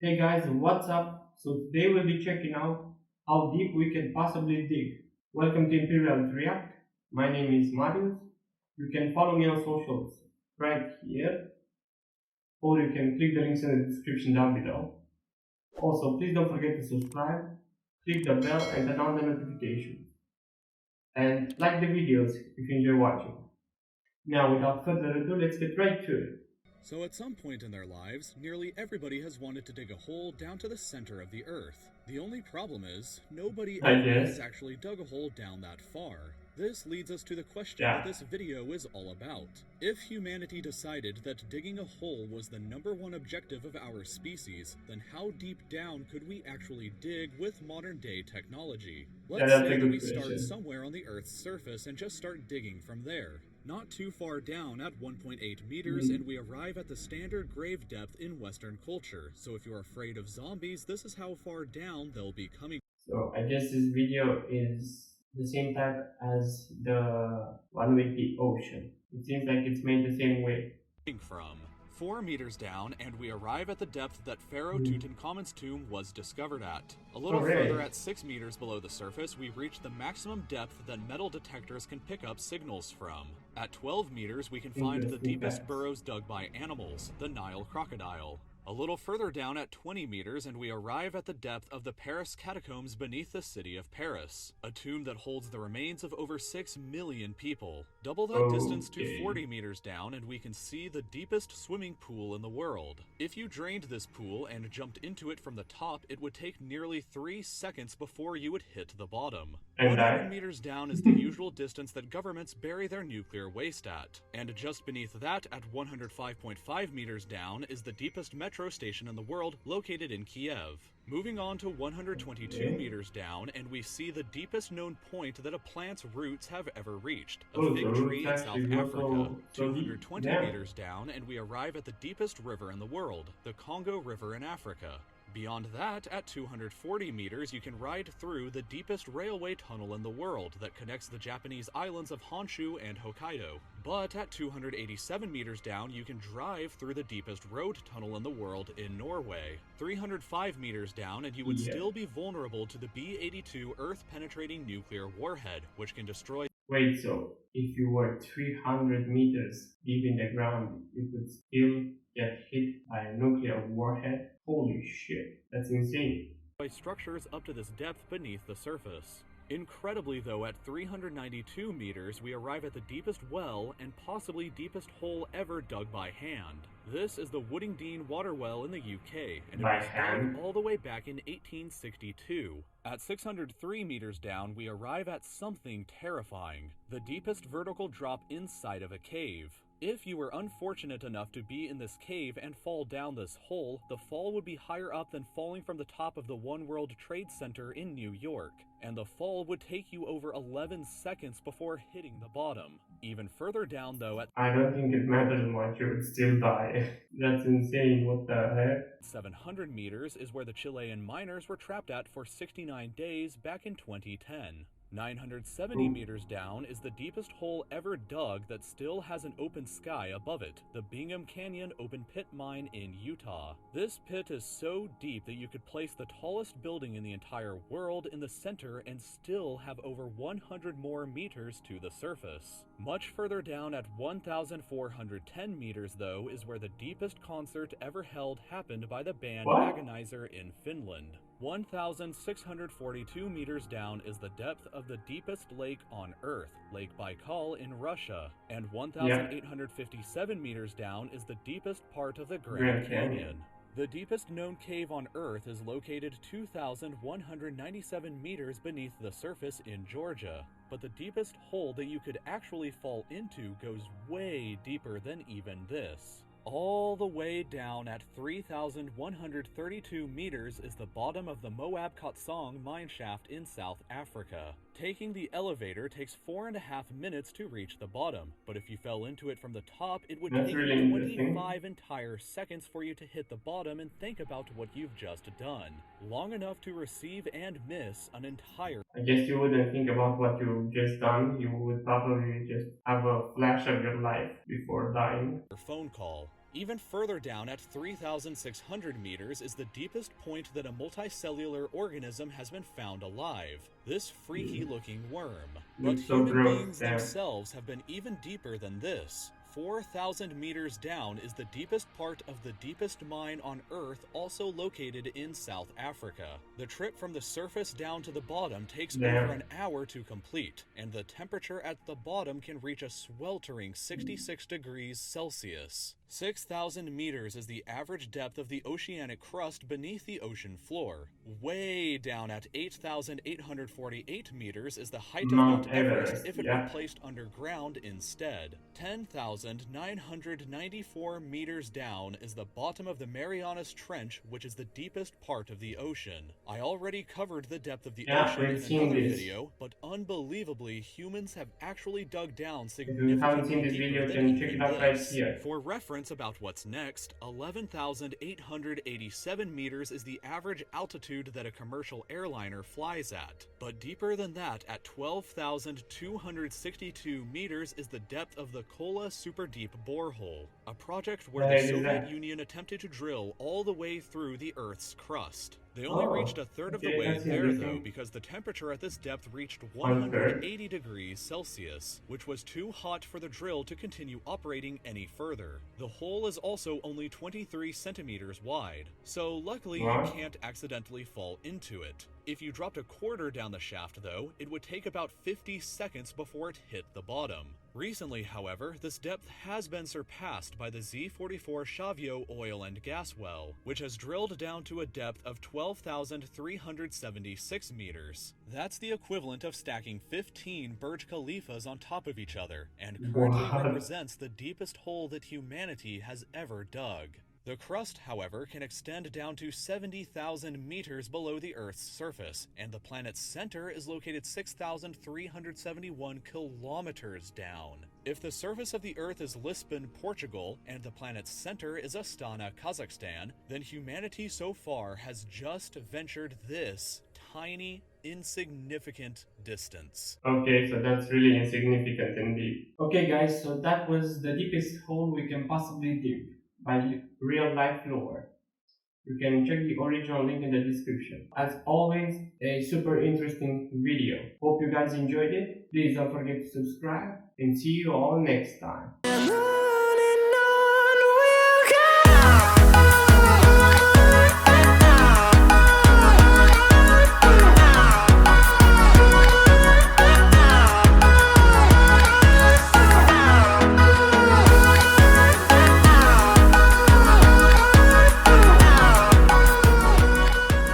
Hey guys, what's up? So today we'll be checking out how deep we can possibly dig. Welcome to Imperials React. My name is Marius. You can follow me on socials right here, or you can click the links in the description down below. Also, please don't forget to subscribe, click the bell and turn on the notifications. And like the videos if you enjoy watching. Now, without further ado, let's get right to it. So at some point in their lives, nearly everybody has wanted to dig a hole down to the center of the Earth. The only problem is, nobody I ever guess. has actually dug a hole down that far. This leads us to the question that Yeah. this video is all about. If humanity decided that digging a hole was the #1 objective of our species, then how deep down could we actually dig with modern day technology? Yeah, Let's that's a say that we good start question. somewhere on the Earth's surface and just start digging from there. Not too far down at 1.8 meters, and we arrive at the standard grave depth in Western culture. So if you're afraid of zombies, this is how far down they'll be coming So I guess this video is the same type as the one with the ocean. It seems like it's made the same way. from. 4 meters down, and we arrive at the depth that Pharaoh Hmm. Tutankhamun's tomb was discovered at. A Oh, little really? further, at 6 meters below the surface, we reach the maximum depth that metal detectors can pick up signals from. At 12 meters, we can find the Interesting deepest facts. burrows dug by animals, the Nile crocodile. A little further down at 20 meters, and we arrive at the depth of the Paris catacombs beneath the city of Paris, a tomb that holds the remains of over 6 million people. Double that distance to Okay. 40 meters down, and we can see the deepest swimming pool in the world. If you drained this pool and jumped into it from the top, it would take nearly 3 seconds before you would hit the bottom. And 100 that? meters down is the usual distance that governments bury their nuclear waste at. And just beneath that, at 105.5 meters down, is the deepest metro station in the world, located in Kiev. Moving on to 122 Okay. meters down, and we see the deepest known point that a plant's roots have ever reached, a Oh, the fig roots tree in South actually go Africa. so deep. 220 Damn. meters down, and we arrive at the deepest river in the world, the Congo River in Africa. Beyond that, at 240 meters, you can ride through the deepest railway tunnel in the world that connects the Japanese islands of Honshu and Hokkaido. But at 287 meters down, you can drive through the deepest road tunnel in the world in Norway. 305 meters down, and you would Yeah. still be vulnerable to the B-82 Earth-penetrating nuclear warhead, which can destroy. Wait, so if you were 300 meters deep in the ground, you could still get hit by a nuclear warhead? Holy shit, that's insane. Structures up to this depth beneath the surface. Incredibly though, at 392 meters, we arrive at the deepest well and possibly deepest hole ever dug by hand. This is the Woodingdean water well in the UK, and it By was hand? dug all the way back in 1862. At 603 meters down, we arrive at something terrifying, the deepest vertical drop inside of a cave. If you were unfortunate enough to be in this cave and fall down this hole, the fall would be higher up than falling from the top of the One World Trade Center in New York, and the fall would take you over 11 seconds before hitting the bottom. Even further down though, at I don't think it matters much, you would still die. That's insane, what the heck? 700 meters is where the Chilean miners were trapped at for 69 days back in 2010. 970 Ooh. meters down is the deepest hole ever dug that still has an open sky above it, the Bingham Canyon open pit mine in Utah. This pit is so deep that you could place the tallest building in the entire world in the center and still have over 100 more meters to the surface. Much further down at 1,410 meters though is where the deepest concert ever held happened by the band What? Agonizer in Finland. 1,642 meters down is the depth of the deepest lake on Earth, Lake Baikal in Russia, and 1,857 meters down is the deepest part of the Grand Canyon. The deepest known cave on Earth is located 2,197 meters beneath the surface in Georgia, but the deepest hole that you could actually fall into goes way deeper than even this. All the way down at 3,132 meters is the bottom of the Moab Kotsong mine shaft in South Africa. Taking the elevator takes 4.5 minutes to reach the bottom, but if you fell into it from the top, it would That's take really you interesting. 25 entire seconds for you to hit the bottom and think about what you've just done. Long enough to receive and miss an entire I guess you wouldn't think about what you've just done, you would probably just have a flash of your life before dying. phone call. Even further down at 3,600 meters is the deepest point that a multicellular organism has been found alive, this freaky-looking worm. But Looks so human gross beings there. themselves have been even deeper than this. 4,000 meters down is the deepest part of the deepest mine on Earth, also located in South Africa. The trip from the surface down to the bottom takes over an hour to complete, and the temperature at the bottom can reach a sweltering 66 degrees Celsius. 6,000 meters is the average depth of the oceanic crust beneath the ocean floor. Way down at 8,848 meters is the height of Mount Everest if it were placed underground instead. 10,994 meters down is the bottom of the Marianas Trench, which is the deepest part of the ocean. I already covered the depth of the ocean in another video, but unbelievably, humans have actually dug down significantly deeper than even this. For reference about what's next, 11,887 meters is the average altitude that a commercial airliner flies at. But deeper than that, at 12,262 meters is the depth of the Kola super deep borehole, a project where the Soviet Union attempted to drill all the way through the Earth's crust. They only reached a third of the way there, though, because the temperature at this depth reached 180 degrees Celsius, which was too hot for the drill to continue operating any further. The hole is also only 23 centimeters wide, so luckily you can't accidentally fall into it. If you dropped a quarter down the shaft, though, it would take about 50 seconds before it hit the bottom. Recently, however, this depth has been surpassed by the Z44 Shavio oil and gas well, which has drilled down to a depth of 12,376 meters. That's the equivalent of stacking 15 Burj Khalifas on top of each other, and currently represents the deepest hole that humanity has ever dug. The crust, however, can extend down to 70,000 meters below the Earth's surface, and the planet's center is located 6,371 kilometers down. If the surface of the Earth is Lisbon, Portugal, and the planet's center is Astana, Kazakhstan, then humanity so far has just ventured this tiny, insignificant distance. Okay, so that's really insignificant indeed. Okay guys, so that was the deepest hole we can possibly dig by reallifelore. You can check the original link in the description. As always, a super interesting video. Hope you guys enjoyed it. Please don't forget to subscribe and see you all next time.